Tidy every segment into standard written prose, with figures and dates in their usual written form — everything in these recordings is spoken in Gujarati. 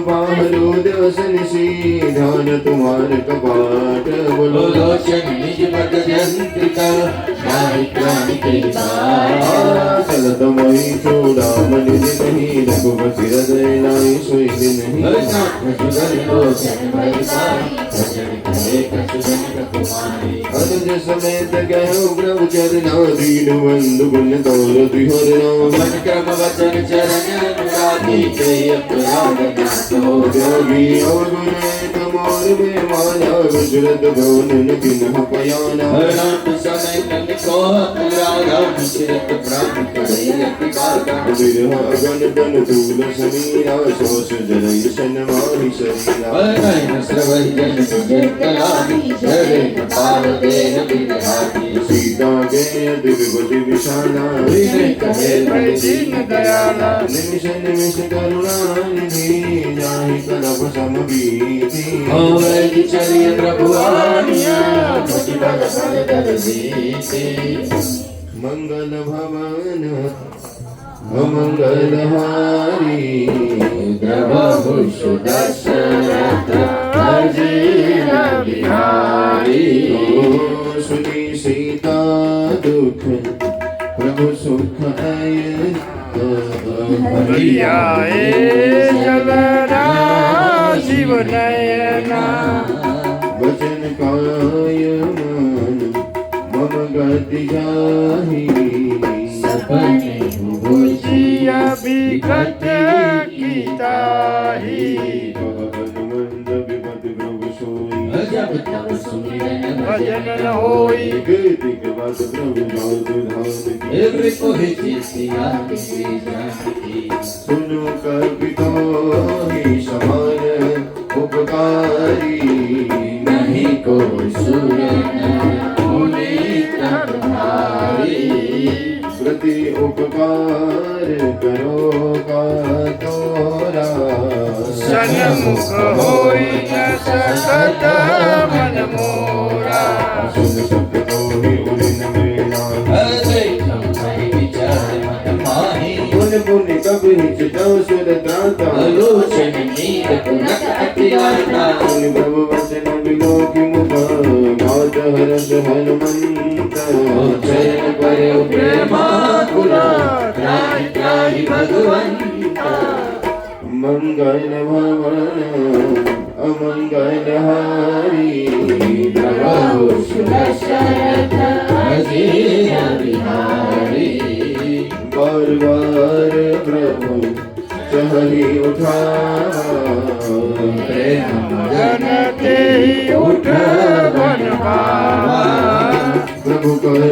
पहारो दर्शन से ध्यान तुम्हार कपाट बोलो लोचन निज पद जंत्रिका नाहि प्राण के चलत मई चूड़ामणि नहीं रघुपति हृदय नाई सोई नहीं अनुज समेत गयो प्रभु चरणा दीन बंधु गुण तौर तिहरना मन क्रम वचन चरण अनुरागी के अपराध नाथो योगी अवगुण कमोर में माया गुजरत भवन किन्ह पयाना हरनाथ समेत लिखो अपराधा मिश्रित प्राण करे अतिकागा विरह गण तन तूल समीरा सोस जरय सन माहि शरीरा नयन श्रवहि जन तुझे कलामी जरे पार देह बिरहाती सीता के दिव्यवति विशाला विनय कहे बड़े दीन दयाला निमिष निमिष करुणा निधि जाहि कलप समबीति चरिय प्रभु आनिया भज बल बल दर जीते मंगल भवन अमंगल हारी प्रभु सुदशरथ अजीर बिहारी सुनी सीता दुख प्रभु सुख हरियाए जलरा शिव नयना वचन काय मन मम गति जाहि सपने बुझिया विकट कीताही मंद विपद प्रभु सोई जब तब सुमिरन भजन न होई कीर्तिक बात प्रभु जातु धान की एवरे को है चितिया किसी जानती सुनो कवितो ही समान उपकारी नहीं को सुर मुनि तत्हारी प्रति उपकार करो का तोरा सन्मुख होई न सकत मन मोरा सुन सकतो ही उन मेरा अजय चंपई विचार मत माही पुन पुन कब हिचतो सुर दाता लोचन नीर पुनक अतिवार्ता सुन प्रभु वचन विलोकी मुख मात हरस हनुमंत चरण पर प्रेमाकुला त्राहि त्राहि भगवंता मंगल भवन अमंगल हारी प्रभु सुदशरथ अजीर बिहारी बार बार प्रभु चहरी उठा प्रेम जन ते उठ बनवावा प्रभु कर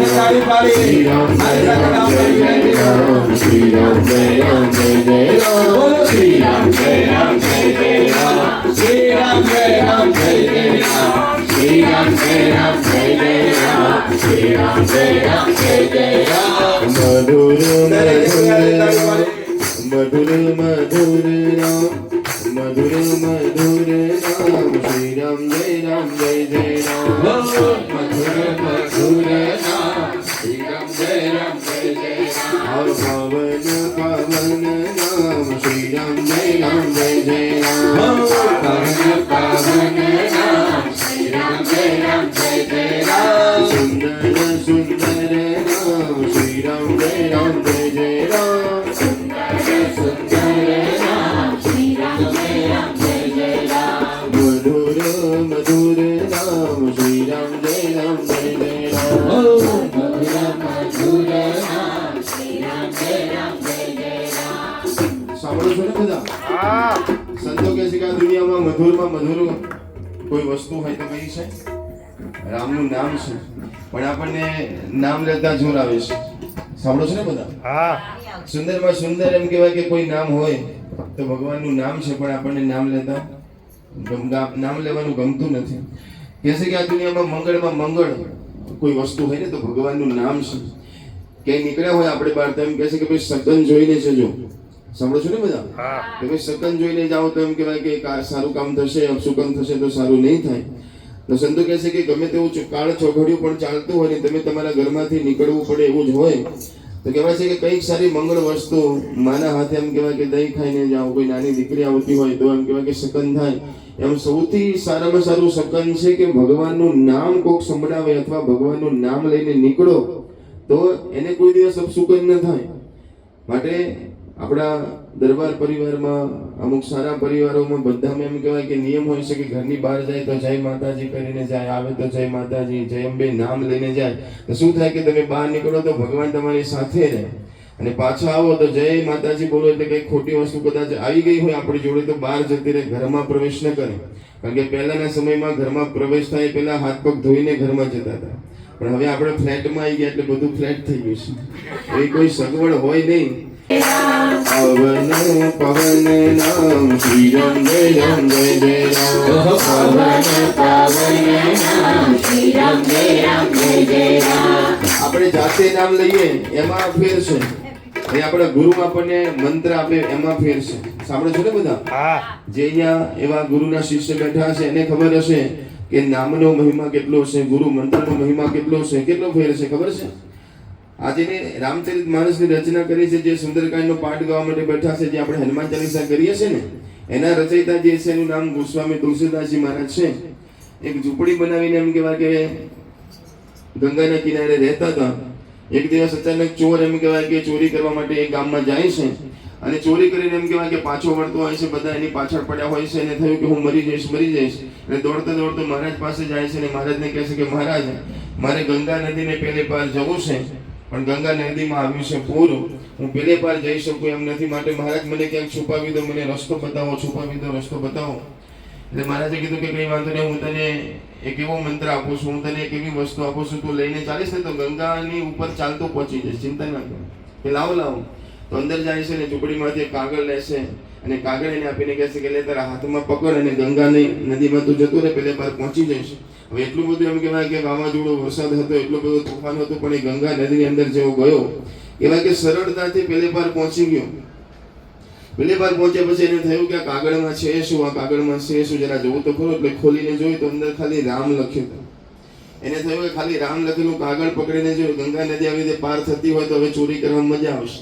सारी पाली श्री राम जय राम जय जय राम श्री राम जय राम जय जय राम श्री राम जय राम जय जय राम श्री राम जय राम जय जय राम श्री राम जय राम जय जय राम श्री राम जय राम जय जय राम मधुर मधुर मधुर राम मधुर मधुर राम श्री राम जय जय राम मधुर मधुर नाम श्री राम जय जय राम पावन पावन नाम श्री राम जय जय राम पावन पावन नाम श्री राम जय जय राम सुंदर सुंदर नाम श्री राम जय जय राम सुंदर सुंदर नाम श्री राम जय जय राम मधुर मधुर नाम श्री राम जय जय राम मधुर मधुर नाम श्री राम जय जय राम સાંભળો છો ને બધા હા સંતો કહે છે કે આ દુનિયામાં મધુરમાં મધુર કોઈ વસ્તુ હોય તો કઈ છે રામનું નામ છે પણ આપણને નામ લેતા જોર આવે છે સાંભળો છો ને બધા હા સુંદરમાં સુંદર એમ કહેવાય કે કોઈ નામ હોય તો ભગવાનનું નામ છે પણ આપણને નામ લેતા નામ લેવાનું ગમતું નથી કહે છે કે આ દુનિયામાં મંગળમાં મંગળ કોઈ વસ્તુ હોય ને તો ભગવાનનું નામ છે ક્યાંય નીકળ્યા હોય આપણે બહાર તો એમ કહે છે કે ભાઈ સગન જોઈને જજો સાંભળો છો ને બધા હા કે ભાઈ સગન જોઈને જાઓ તો એમ કહેવાય કે સારું કામ થશે અપશુકન થશે તો સારું નહીં થાય તો સંતો કહે છે કે ગમે તેવું કાળ ચોઘડિયું પણ ચાલતું હોય ને તમે તમારા ઘરમાંથી નીકળવું પડે એવું જ હોય તો કહેવાય છે કે કંઈક સારી મંગળ વસ્તુ માના હાથે એમ કહેવાય કે દહીં ખાઈને જાઓ, કોઈ નાની દીકરી આવતી હોય તો એમ કહેવાય કે શકન થાય. એમ સૌથી સારામાં સારું શકન છે કે ભગવાનનું નામ કોક સંભળાવે અથવા ભગવાનનું નામ લઈને નીકળો તો એને કોઈ દિવસ અપશુકન ન થાય. માટે આપણા દરબાર પરિવારમાં અમુક સારા પરિવારોમાં બધામાં એમ કહેવાય કે નિયમ હોય છે કે ઘરની બહાર જાય તો જય માતાજી કરીને જાય, આવે તો જય માતાજી જય અંબે નામ લઈને જાય. તો શું થાય કે તમે બહાર નીકળો તો ભગવાન તમારી સાથે રહે, અને પાછા આવો તો જય માતાજી બોલો એટલે કંઈક ખોટી વસ્તુ કદાચ આવી ગઈ હોય આપણી જોડે તો બહાર જતી રહે, ઘરમાં પ્રવેશ ન કરે. કારણ કે પહેલાના સમયમાં ઘરમાં પ્રવેશ થાય પહેલા હાથ પગ ધોઈને ઘરમાં જતા હતા, પણ હવે આપણે ફ્લેટમાં આવી ગયા એટલે બધું ફ્લેટ થઈ ગયું છે, એ કોઈ સગવડ હોય નહીં. પવન પવન નામ શ્રી રામ જય રામ જય જય રામ. પવન પવન નામ શ્રી રામ જય રામ જય જય રામ. આપણે જાતે નામ લઈએ એમાં ફેર છે, અને આપણા ગુરુ આપણને મંત્ર આપે એમાં ફેર છે. સાંભળો છો ને બધા? હા. જે અહીંયા એવા ગુરુના શિષ્ય બેઠા હશે એને ખબર હશે કે નામનો મહિમા કેટલો છે, ગુરુ મંત્રનો મહિમા કેટલો છે, કેટલો ફેર છે ખબર છે? આજે રામચરિત માનસની રચના કરી છે, જે સુંદરકાંડનો પાઠ ગાવા માટે બેઠા છે, જે આપણે હનુમાન ચાલીસા કરીએ છીએ ને એના રચયિતા જે છે એનું નામ ગોસ્વામી તુલસીદાસજી મહારાજ છે. એક ઝૂંપડી બનાવીને એમ કહેવાય કે ગંગાના કિનારે રહેતા હતા. એક દિવસ અચાનક ચોર એમ કહેવાય કે ચોરી કરવા માટે એક ગામમાં જાય છે, અને ચોરી કરીને એમ કહેવાય કે પાછો વળતો હોય છે, બધા એની પાછળ પડ્યા હોય છે, અને થયું કે હું મરી જઈશ અને દોડતો દોડતો મહારાજ પાસે જાય છે, અને મહારાજને કહે છે કે મહારાજ મારે ગંગા નદીને પેલે પાર જવું છે, પણ ગંગા નદીમાં આવ્યું છે પૂર, હું પેલે પાર જઈ શકું એમ નથી, માટે મહારાજ મને ક્યાંક છુપાવી દો, મને રસ્તો બતાવો, છુપાવી દો, રસ્તો બતાવો. એટલે મહારાજે કીધું કે કઈ વાંધો નહીં, હું તને એક એવો મંત્ર આપું છું, હું તને એક એવી વસ્તુ આપું છું, તું લઈને ચાલીશ ને તો ગંગાની ઉપર ચાલતો પહોંચી જઈશ, ચિંતા ના કર. કે લાવો લાવો. તો અંદર જાય છે ને ઝૂંપડીમાંથી એક કાગળ લેશે, અને કાગળ એને આપીને કહે છે કે લે તારા હાથમાં પકડ, અને ગંગાની નદીમાં તું જતો રહે, પેલે પાર પહોંચી જઈશ. હવે એટલું બધું એમ કહેવાય કે વાવાઝોડું વરસાદ હતો, એટલો બધો તોફાન હતું, પણ એ ગંગા નદીની અંદર જેવો ગયો કહેવાય કે સરળતાથી પેલે પાર પહોંચી ગયો. પેલે પાર પહોંચ્યા પછી એને થયું કે આ કાગળમાં છે શું, આ કાગળમાં છે શું, જરા જોવું તો ખરો. એટલે ખોલીને જોયું તો અંદર ખાલી રામ લખ્યું હતું. એને થયું કે ખાલી રામ લખેલું કાગળ પકડીને જોયું, ગંગા નદી આવી રીતે પાર થતી હોય તો હવે ચોરી કરવામાં મજા આવશે.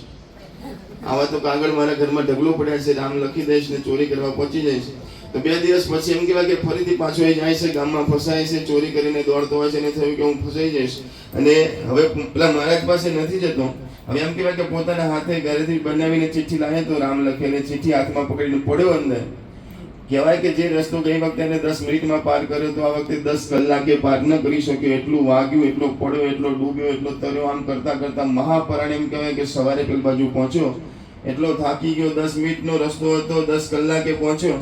આવા તો કાગળ મારા ઘરમાં ઢગલો પડ્યા છે, રામ લખી દઈશ ને ચોરી કરવા પહોંચી જઈશ. તો 2 દિવસ પછી એમ કહેવાય કે ફરીથી પાછો એ જાય છે, ગામમાં ફસાય છે, ચોરી કરીને દોડતો હોય છે, એને થયું કે હું ફસાઈ જઈશ, અને હવે પેલા મહારાજ પાસે નથી જતો. હવે એમ કહેવાય કે પોતાના હાથે ઘરેથી બનાવીને ચિઠ્ઠી લાવે તો રામ લખેલી ચિઠ્ઠી હાથમાં પકડીને પડ્યો અંદર. કહેવાય કે જે રસ્તો ગઈ વખતે એને 10 મિનિટમાં પાર કર્યો તો આ વખતે 10 કલાકે પાર ન કરી શક્યો. એટલું વાગ્યું, એટલો પડ્યો, એટલો ડૂબ્યો, એટલો તર્યો, આમ કરતા કરતા મહાપરાણે એમ કહેવાય કે સવારે પેલી બાજુ પહોંચ્યો. એટલો થાકી ગયો, 10 મિનિટનો રસ્તો હતો, 10 કલાકે પહોંચ્યો.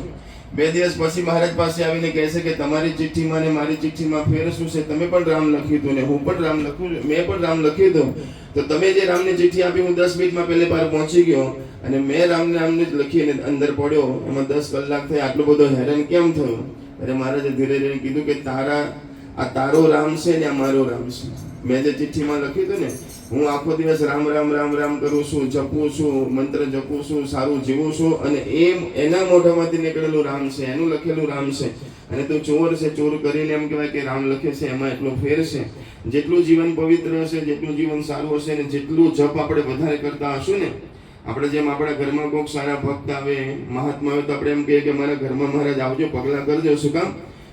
2 દિવસ પછી મહારાજ પાસે આવીને કહે છે કે તમારી ચિઠ્ઠીમાં ને મારી ચિઠ્ઠીમાં ફેર શું છે? તમે પણ રામ લખ્યું હતું ને હું પણ રામ લખ્યું, મેં પણ રામ લખ્યું હતું. તો તમે જે રામની ચિઠ્ઠી આપી હું 10 મિનિટમાં પહેલે પાર પહોંચી ગયો, અને મેં રામને જ લખીને અંદર પડ્યો, એમાં 10 કલાક થઈ, આટલો બધો હેરાન કેમ થયો? અરે મહારાજે ધીરે ધીરે કીધું કે આ તારો રામ છે ને આ મારો રામ છે. મેં જે ચિઠ્ઠીમાં લખ્યું હતું ને, હું આખો દિવસ રામ રામ રામ રામ કરું છું, જપું છું, મંત્ર જપું છું, સારું જીવું છું, અને એના મોઢામાંથી નીકળેલું રામ છે, એનું લખેલું રામ છે. અને તું ચોર છે, ચોર કરીને એમ કહેવાય કે રામ લખે છે, એમાં એટલો ફેર છે. જેટલું જીવન પવિત્ર હશે, જેટલું જીવન સારું હશે, ને જેટલું જપ આપણે વધારે કરતા હશું ને, આપણે જેમ આપણા ઘરમાં કોઈક સારા ભક્ત આવે, મહાત્મા આવે તો આપણે એમ કહીએ કે મારા ઘરમાં મહારાજ આવજો, પગલા કરજો. શું કામ?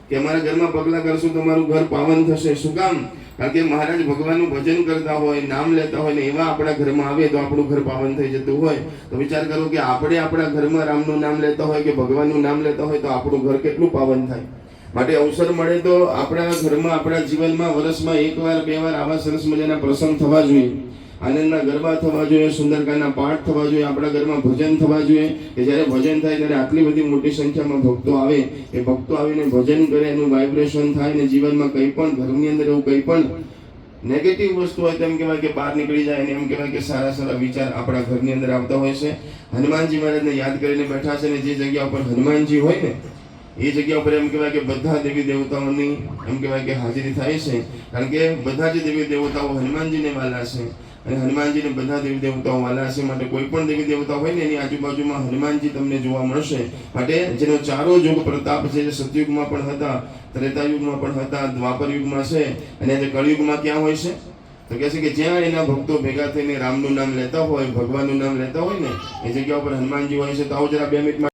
કે અમારા ઘરમાં પગલા કરશું તો તમારું ઘર પાવન થશે. શું કામ? કારણ કે મહારાજ ભગવાનનું ભજન કરતા હોય, નામ લેતા હોય ને એવા આપણા ઘરમાં આવે તો આપણું ઘર પાવન થઈ જતું હોય. તો વિચાર કરો કે આપણે આપણા ઘરમાં રામનું નામ લેતા હોય કે ભગવાનનું નામ લેતા હોય તો આપણું ઘર કેટલું પાવન થાય. માટે અવસર મળે તો આપણા ઘરમાં, આપણા જીવનમાં વર્ષમાં 1 વાર 2 વાર આવા સરસ મજાના પ્રસંગ થવા જોઈએ, આનંદના ગરબા થવા જોઈએ, સુંદરકાંડના પાઠ થવા જોઈએ, આપણા ઘરમાં ભજન થવા જોઈએ. કે જ્યારે ભજન થાય ત્યારે આટલી બધી મોટી સંખ્યામાં ભક્તો આવે, એ ભક્તો આવીને ભજન કરે, એનું વાઇબ્રેશન થાય, ને જીવનમાં કંઈ પણ ઘરની અંદર એવું કંઈ પણ નેગેટિવ વસ્તુ હોય તેમ કહેવાય કે બહાર નીકળી જાય, અને એમ કહેવાય કે સારા સારા વિચાર આપણા ઘરની અંદર આવતા હોય છે. હનુમાનજી મહારાજને યાદ કરીને બેઠા છે, ને જે જગ્યા ઉપર હનુમાનજી હોય ને એ જગ્યા ઉપર એમ કહેવાય કે બધા દેવી દેવતાઓની એમ કહેવાય કે હાજરી થાય છે. કારણ કે બધા જ દેવી દેવતાઓ હનુમાનજીને વાલા છે, અને હનુમાનજીને બધા દેવી દેવતાઓ વાલા છે. માટે કોઈ પણ દેવી દેવતા હોય ને એની આજુબાજુમાં હનુમાનજી તમને જોવા મળશે. માટે જેનો ચારો યુગ પ્રતાપ છે, જે સતયુગમાં પણ હતા, ત્રેતાયુગમાં પણ હતા, દ્વાપર યુગમાં છે, અને આજે કળિયુગમાં ક્યાં હોય છે? તો કહે છે કે જ્યાં એના ભક્તો ભેગા થઈને રામનું નામ લેતા હોય, ભગવાનનું નામ લેતા હોય ને, એ જગ્યા ઉપર હનુમાનજી હોય છે. તો આવો જરા 2 મિનિટ